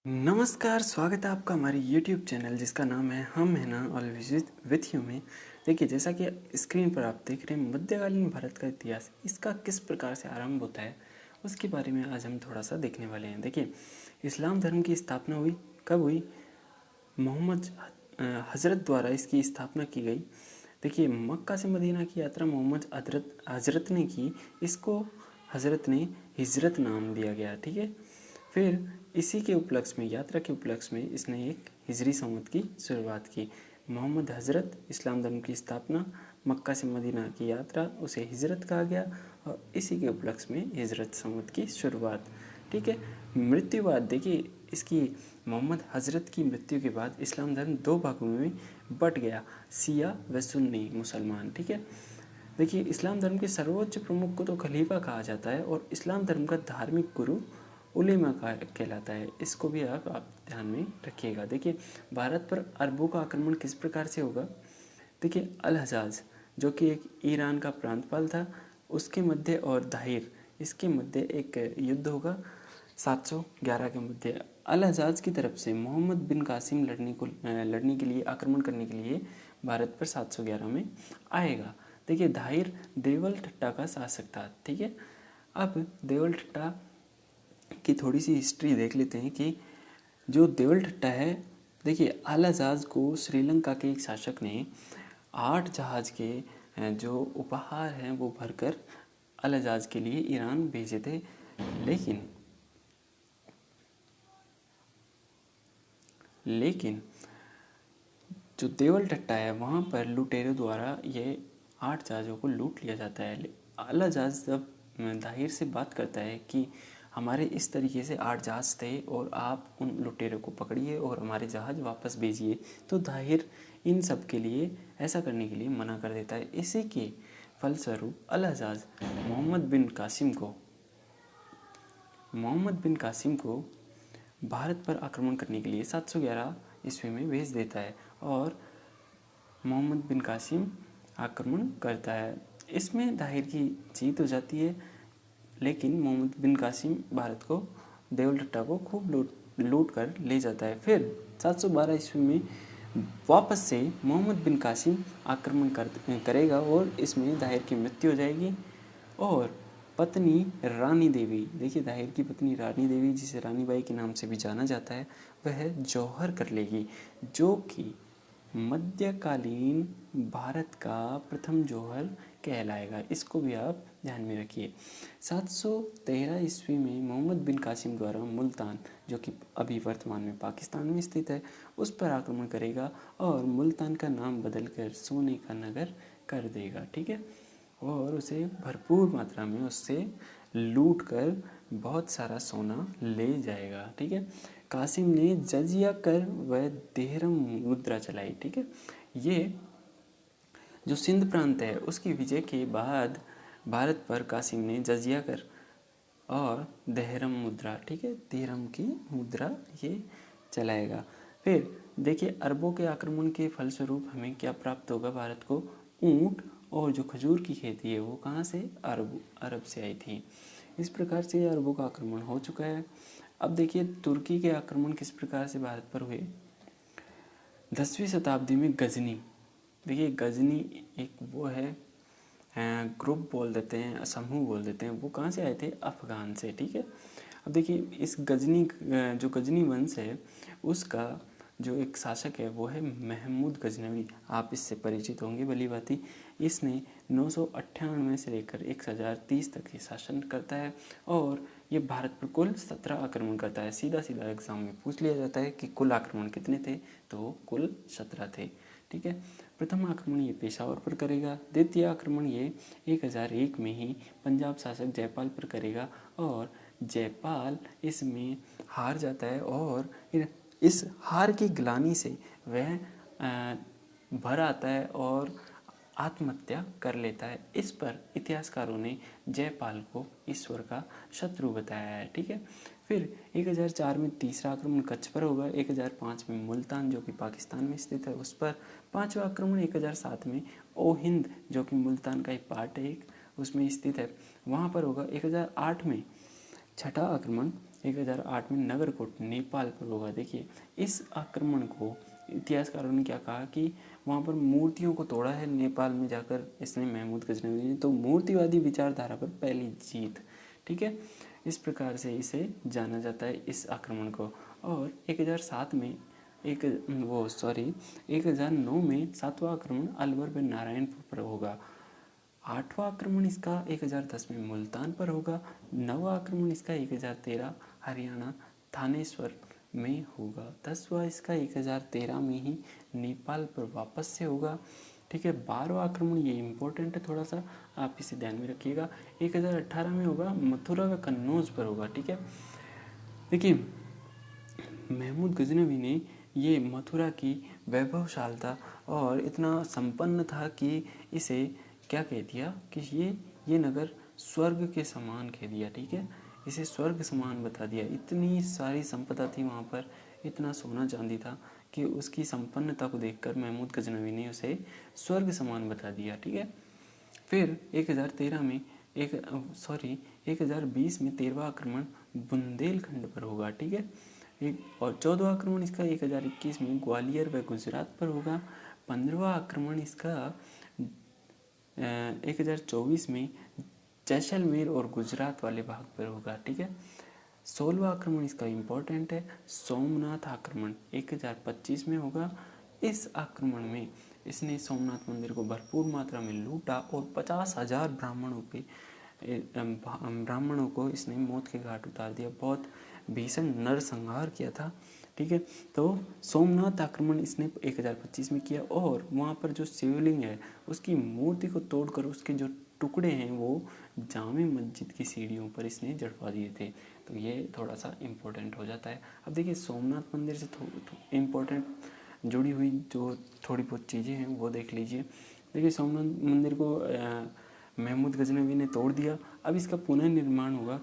नमस्कार, स्वागत है आपका हमारे YouTube चैनल जिसका नाम है हम है ना ऑलवेज विथ यू में। देखिए, जैसा कि स्क्रीन पर आप देख रहे हैं, मध्यकालीन भारत का इतिहास इसका किस प्रकार से आरंभ होता है उसके बारे में आज हम थोड़ा सा देखने वाले हैं। देखिए, इस्लाम धर्म की स्थापना हुई कब हुई? मोहम्मद हज़रत द्वारा इसकी स्थापना की गई। देखिए, मक्का से मदीना की यात्रा मोहम्मद हज़रत ने की, इसको हज़रत ने हिजरत नाम दिया गया। ठीक है, फिर इसी के उपलक्ष्य में, यात्रा के उपलक्ष्य में इसने एक हिजरी संवत की शुरुआत की। मोहम्मद हज़रत, इस्लाम धर्म की स्थापना, मक्का से मदीना की यात्रा, उसे हिजरत कहा गया और इसी के उपलक्ष्य में हिजरत संवत की शुरुआत। ठीक है, मृत्यु बाद देखिए इसकी, मोहम्मद हज़रत की मृत्यु के बाद इस्लाम धर्म दो भागों में बट गया, शिया व सुन्नी मुसलमान। ठीक है, देखिए इस्लाम धर्म के सर्वोच्च प्रमुख को तो खलीफा कहा जाता है और इस्लाम धर्म का धार्मिक गुरु उलेमा का कहलाता है। इसको भी आप ध्यान में रखिएगा। देखिए, भारत पर अरबों का आक्रमण किस प्रकार से होगा? देखिए, अल हजाज जो कि एक ईरान का प्रांतपाल था, उसके मध्य और दाहिर इसके मध्य एक युद्ध होगा 711 के मध्य। अल हजाज की तरफ से मोहम्मद बिन कासिम लड़ने के लिए, आक्रमण करने के लिए भारत पर 711 में आएगा। देखिए, दाहिर देवल ठट्टा का शासक था। ठीक है, अब देवल ठट्टा की थोड़ी सी हिस्ट्री देख लेते हैं कि जो देवल ठट्टा है, देखिए अल हजाज को श्रीलंका के एक शासक ने 8 जहाज के जो उपहार हैं वो भरकर अल हजाज के लिए ईरान भेजे थे। लेकिन जो देवल ठट्टा है वहाँ पर लुटेरों द्वारा ये 8 जहाज़ों को लूट लिया जाता है। अल हजाज जब दाहिर से बात करता है कि हमारे इस तरीके से 8 जहाज़ थे और आप उन लुटेरों को पकड़िए और हमारे जहाज़ वापस भेजिए, तो दाहिर इन सब के लिए, ऐसा करने के लिए मना कर देता है। इसी के फलस्वरूप अल हजाज मोहम्मद बिन कासिम को भारत पर आक्रमण करने के लिए 711 ईस्वी में भेज देता है और मोहम्मद बिन कासिम आक्रमण करता है। इसमें दाहिर की जीत हो जाती है, लेकिन मोहम्मद बिन कासिम भारत को, देवल ठट्टा को खूब लूट कर ले जाता है। फिर 712 ईस्वी में वापस से मोहम्मद बिन कासिम आक्रमण करेगा और इसमें दाहिर की मृत्यु हो जाएगी और पत्नी रानी देवी, देखिए दाहिर की पत्नी रानी देवी, जिसे रानी बाई के नाम से भी जाना जाता है, वह जौहर कर लेगी, जो कि मध्यकालीन भारत का प्रथम जौहर कहलाएगा। इसको भी आप ध्यान में रखिए। 713 ईस्वी में मोहम्मद बिन कासिम द्वारा मुल्तान, जो कि अभी वर्तमान में पाकिस्तान में स्थित है, उस पर आक्रमण करेगा और मुल्तान का नाम बदलकर सोने का नगर कर देगा। ठीक है, और उसे भरपूर मात्रा में उससे लूट कर बहुत सारा सोना ले जाएगा। ठीक है, कासिम ने जजिया कर व देहरम मुद्रा चलाई। ठीक है, ये जो सिंध प्रांत है उसकी विजय के बाद भारत पर कासिम ने जजिया कर और देहरम मुद्रा, ठीक है, देहरम की मुद्रा ये चलाएगा। फिर देखिए, अरबों के आक्रमण के फलस्वरूप हमें क्या प्राप्त होगा? भारत को ऊंट और जो खजूर की खेती है वो कहाँ से? अरब से आई थी। इस प्रकार से अरबों का आक्रमण हो चुका है। अब देखिए, तुर्की के आक्रमण किस प्रकार से भारत पर हुए? 10वीं शताब्दी में गजनी, देखिए गजनी एक वो है, ग्रुप बोल देते हैं, समूह बोल देते हैं, वो कहाँ से आए थे? अफ़गान से। ठीक है, अब देखिए इस जो गजनी वंश है उसका जो एक शासक है वो है महमूद गजनवी। आप इससे परिचित होंगे भली भांति। इसने 998 से लेकर 1030 तक ये शासन करता है और ये भारत पर कुल 17 आक्रमण करता है। सीधा सीधा एग्जाम में पूछ लिया जाता है कि कुल आक्रमण कितने थे, तो कुल 17 थे। ठीक है, प्रथम आक्रमण ये पेशावर पर करेगा। द्वितीय आक्रमण ये 1001 में ही पंजाब शासक जयपाल पर करेगा और जयपाल इसमें हार जाता है और इस हार की ग्लानि से वह भर आता है और आत्महत्या कर लेता है। इस पर इतिहासकारों ने जयपाल को ईश्वर का शत्रु बताया है। ठीक है, फिर 1004 में तीसरा आक्रमण कच्छ पर होगा। 1005 में मुल्तान, जो कि पाकिस्तान में स्थित है, उस पर। पांचवा आक्रमण 1007 में ओहिंद, जो कि मुल्तान का एक पार्ट है, उसमें स्थित है, वहाँ पर होगा। 1008 में छठा आक्रमण 1008 में नगरकोट नेपाल पर होगा। देखिए इस आक्रमण को इतिहासकारों ने क्या कहा कि वहाँ पर मूर्तियों को तोड़ा है नेपाल में जाकर इसने महमूद गजनवी ने, तो मूर्तिवादी विचारधारा पर पहली जीत। ठीक है, इस प्रकार से इसे जाना जाता है इस आक्रमण को। और 1007 में 1009 में 7वां आक्रमण अलवर व नारायणपुर पर होगा। 8वां आक्रमण इसका 1010 में मुल्तान पर होगा। 9वां आक्रमण इसका 1013 हरियाणा थानेश्वर में होगा। 10वां इसका 1013 में ही नेपाल पर वापस से होगा। ठीक है, 12वां आक्रमण ये इम्पोर्टेंट है, थोड़ा सा आप इसे ध्यान में रखिएगा, 1018 में होगा, मथुरा व कन्नौज पर होगा। ठीक है, देखिए महमूद गजनवी ने ये मथुरा की वैभवशालता और इतना संपन्न था कि इसे क्या कह दिया कि ये नगर स्वर्ग के समान कह दिया। ठीक है, इसे स्वर्ग समान बता दिया। इतनी सारी संपदा थी वहाँ पर, इतना सोना चांदी था कि उसकी संपन्नता को देखकर महमूद गजनवी ने उसे स्वर्ग समान बता दिया। ठीक है, फिर 1020 में 13वां आक्रमण बुंदेलखंड पर होगा। ठीक है, और 14वां आक्रमण इसका 1021 में ग्वालियर व गुजरात पर होगा। 15वां आक्रमण इसका 1024 में जैसलमेर और गुजरात वाले भाग पर होगा। ठीक है, 16वां आक्रमण इसका इम्पोर्टेंट है, सोमनाथ आक्रमण 1025 में होगा। इस आक्रमण में इसने सोमनाथ मंदिर को भरपूर मात्रा में लूटा और 50,000 ब्राह्मणों को इसने मौत के घाट उतार दिया। बहुत भीषण नरसंहार किया था। ठीक है, तो सोमनाथ आक्रमण इसने 1025 में किया और वहाँ पर जो शिवलिंग है उसकी मूर्ति को तोड़कर उसके जो टुकड़े हैं वो जामे मस्जिद की सीढ़ियों पर इसने जड़वा दिए थे। तो ये थोड़ा सा इम्पोर्टेंट हो जाता है। अब देखिए सोमनाथ मंदिर से इम्पोर्टेंट जुड़ी हुई जो थोड़ी बहुत चीज़ें हैं वो देख लीजिए। देखिए सोमनाथ मंदिर को महमूद गजनवी ने तोड़ दिया। अब इसका पुनर्निर्माण होगा।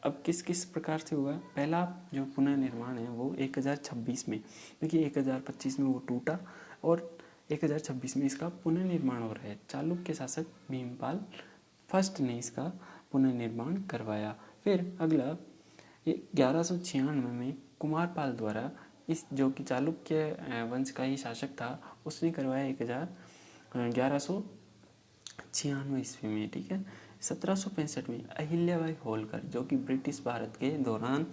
अब किस किस प्रकार से होगा? पहला जो पुनर्निर्माण है वो 1026 में, देखिए 1025 में वो टूटा और 1026 में इसका पुनर्निर्माण हो रहा है। चालुक्य शासक भीमपाल फर्स्ट ने इसका पुनर्निर्माण करवाया। फिर अगला 1196 में कुमारपाल द्वारा, इस जो कि चालुक्य वंश का ही शासक था, उसने करवाया 1196 ईस्वी में। ठीक है, 1765 में अहिल्याबाई होलकर जो कि ब्रिटिश भारत के दौरान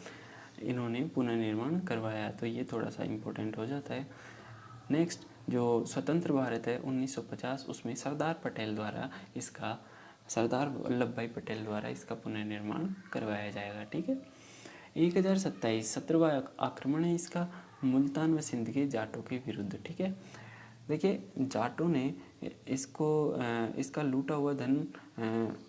इन्होंने पुनर्निर्माण करवाया। तो ये थोड़ा सा इम्पोर्टेंट हो जाता है। नेक्स्ट जो स्वतंत्र भारत है 1950, उसमें सरदार वल्लभ भाई पटेल द्वारा इसका पुनर्निर्माण करवाया जाएगा। ठीक है, 1027 17वां आक्रमण है इसका मुल्तान व सिंध के जाटों के विरुद्ध। ठीक है, देखिए जाटों ने इसका लूटा हुआ धन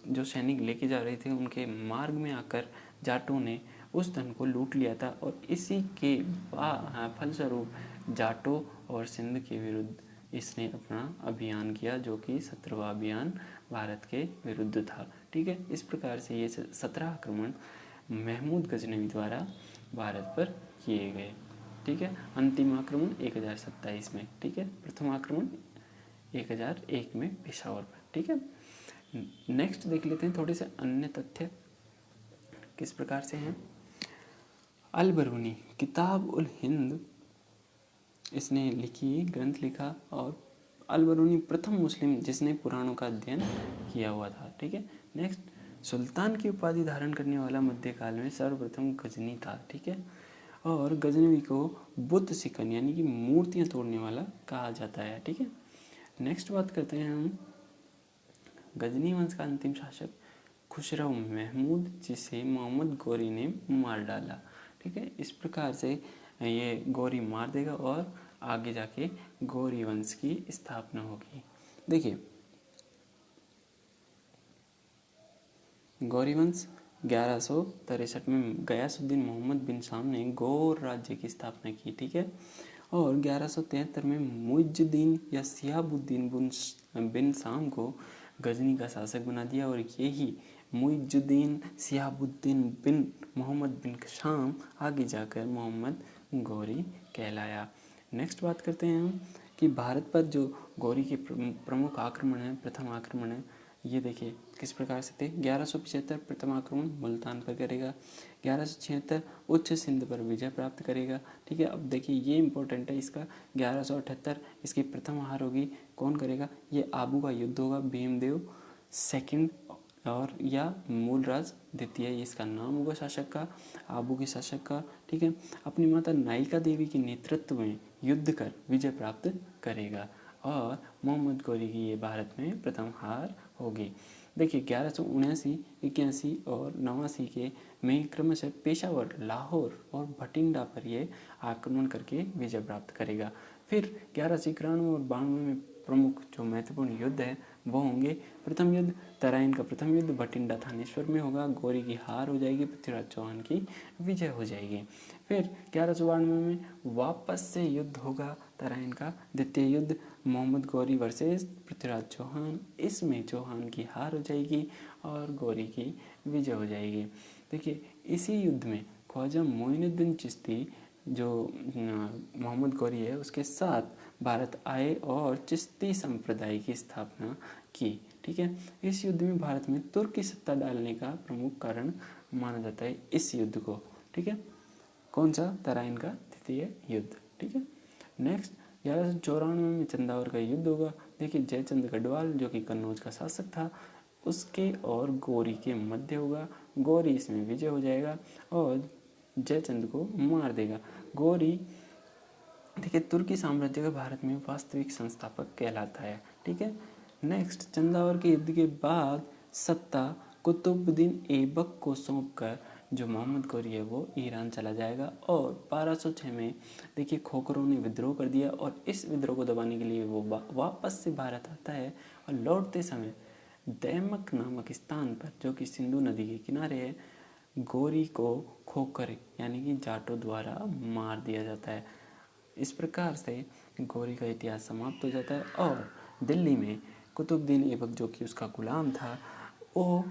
जो सैनिक लेके जा रहे थे उनके मार्ग में आकर जाटों ने उस धन को लूट लिया था और इसी के फलस्वरूप जाटों और सिंध के विरुद्ध इसने अपना अभियान किया, जो कि 17वां अभियान भारत के विरुद्ध था। ठीक है, इस प्रकार से ये 17 आक्रमण महमूद गजनवी द्वारा भारत पर किए गए। ठीक है, अंतिम आक्रमण 1027 में। ठीक है, प्रथम आक्रमण 1001 में पेशावर पर। ठीक है, नेक्स्ट देख लेते हैं थोड़े से अन्य तथ्य किस प्रकार से हैं। अल बरूनी किताब उल हिंद इसने ग्रंथ लिखा और अल बरूनी प्रथम मुस्लिम जिसने पुराणों का अध्ययन किया हुआ था। ठीक है, नेक्स्ट सुल्तान की उपाधि धारण करने वाला मध्यकाल में सर्वप्रथम गजनी था। ठीक है, और गजनवी को बुद्ध सिकन यानी कि मूर्तियां तोड़ने वाला कहा जाता है। ठीक है, नेक्स्ट बात करते हैं हम गजनी वंश का अंतिम शासक खुसरो महमूद, जिसे मोहम्मद गौरी ने मार डाला। ठीक है, इस प्रकार से ये गौरी मार देगा और आगे जाके गौरी वंश की स्थापना होगी। देखिए गौरी वंश 1163 में गयासुद्दीन मोहम्मद बिन शाम ने गौर राज्य की स्थापना की। ठीक है, और 1173 में मुइजुद्दीन या सिहाबुद्दीन बिन शाम को गजनी का शासक बना दिया और यही मुइजुद्दीन सिहाबुद्दीन बिन मोहम्मद बिन शाम आगे जाकर मोहम्मद गौरी कहलाया। नेक्स्ट बात करते हैं हम कि भारत पर जो गौरी के प्रमुख आक्रमण है, प्रथम आक्रमण है, ये देखिए किस प्रकार से थे। 1175 प्रथम आक्रमण मुल्तान पर करेगा। 1176 उच्च सिंध पर विजय प्राप्त करेगा। ठीक है, अब देखिए ये इंपॉर्टेंट है इसका। 1178 इसकी प्रथम हार होगी, कौन करेगा, ये आबू का युद्ध होगा, भीमदेव सेकंड और या मूलराज द्वितीय, ये इसका नाम होगा शासक का, आबू के शासक का। ठीक है, अपनी माता नायिका देवी के नेतृत्व में युद्ध कर विजय प्राप्त करेगा और मोहम्मद गौरी की ये भारत में प्रथम हार होगी। देखिए 1179, 81 और 89 के में क्रमशः पेशावर, लाहौर और भटिंडा पर ये आक्रमण करके विजय प्राप्त करेगा। फिर 1191 और 92 में प्रमुख जो महत्वपूर्ण युद्ध है वो होंगे। प्रथम युद्ध तराइन का प्रथम युद्ध भटिंडा थानेश्वर में होगा, गौरी की हार हो जाएगी, पृथ्वीराज चौहान की विजय हो जाएगी। फिर 1192 में वापस से युद्ध होगा तराइन का, द्वितीय युद्ध मोहम्मद गौरी वर्सेस पृथ्वीराज चौहान, इसमें चौहान की हार हो जाएगी और गौरी की विजय हो जाएगी। देखिए इसी युद्ध में ख्वाजा मोइनुद्दीन चिश्ती जो मोहम्मद गौरी है उसके साथ भारत आए और चिश्ती संप्रदाय की स्थापना की। ठीक है, इस युद्ध में भारत में तुर्की सत्ता डालने का प्रमुख कारण माना जाता है इस युद्ध को। ठीक है, कौन सा, तराइन का द्वितीय युद्ध। ठीक है, नेक्स्ट 1194 में चंदावर का युद्ध होगा। देखिए जयचंद गढ़वाल जो कि कन्नौज का शासक था उसके और गौरी के मध्य होगा, गौरी इसमें विजय हो जाएगा और जयचंद को मार देगा। गौरी देखिए तुर्की साम्राज्य का भारत में वास्तविक संस्थापक कहलाता है। ठीक है, नेक्स्ट चंदावर के युद्ध के बाद सत्ता कुतुबुद्दीन ऐबक को सौंपकर जो मोहम्मद गौरी है वो ईरान चला जाएगा और 1206 में देखिए खोखरों ने विद्रोह कर दिया और इस विद्रोह को दबाने के लिए वो वापस से भारत आता है और लौटते समय दैमक नामक स्थान पर जो कि सिंधु नदी के किनारे है गौरी को खोखर यानी कि जाटों द्वारा मार दिया जाता है। इस प्रकार से गौरी का इतिहास समाप्त हो जाता है और दिल्ली में कुतुबुद्दीन ऐबक जो कि उसका गुलाम था वो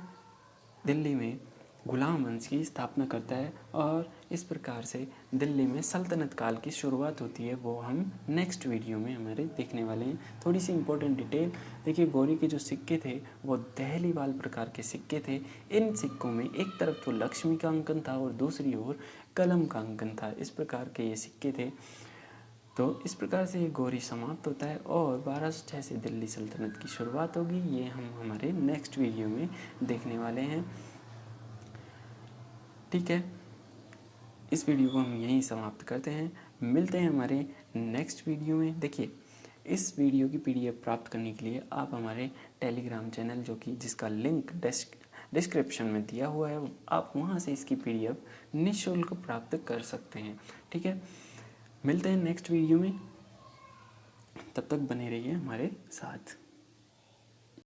दिल्ली में गुलाम वंश की स्थापना करता है और इस प्रकार से दिल्ली में सल्तनत काल की शुरुआत होती है। वो हम नेक्स्ट वीडियो में हमारे देखने वाले हैं। थोड़ी सी इंपॉर्टेंट डिटेल देखिए, गौरी के जो सिक्के थे वो दहलीवाल प्रकार के सिक्के थे। इन सिक्कों में एक तरफ तो लक्ष्मी का अंकन था और दूसरी ओर कलम का अंकन था। इस प्रकार के ये सिक्के थे। तो इस प्रकार से ये गौरी समाप्त होता है और 1206 से दिल्ली सल्तनत की शुरुआत होगी। ये हम हमारे नेक्स्ट वीडियो में देखने वाले हैं। ठीक है, इस वीडियो को हम यहीं समाप्त करते हैं, मिलते हैं हमारे नेक्स्ट वीडियो में। देखिए इस वीडियो की PDF प्राप्त करने के लिए आप हमारे टेलीग्राम चैनल जो कि जिसका लिंक डिस्क्रिप्शन में दिया हुआ है आप वहाँ से इसकी PDF निःशुल्क प्राप्त कर सकते हैं। ठीक है, मिलते हैं नेक्स्ट वीडियो में, तब तक बने रहिए हमारे साथ।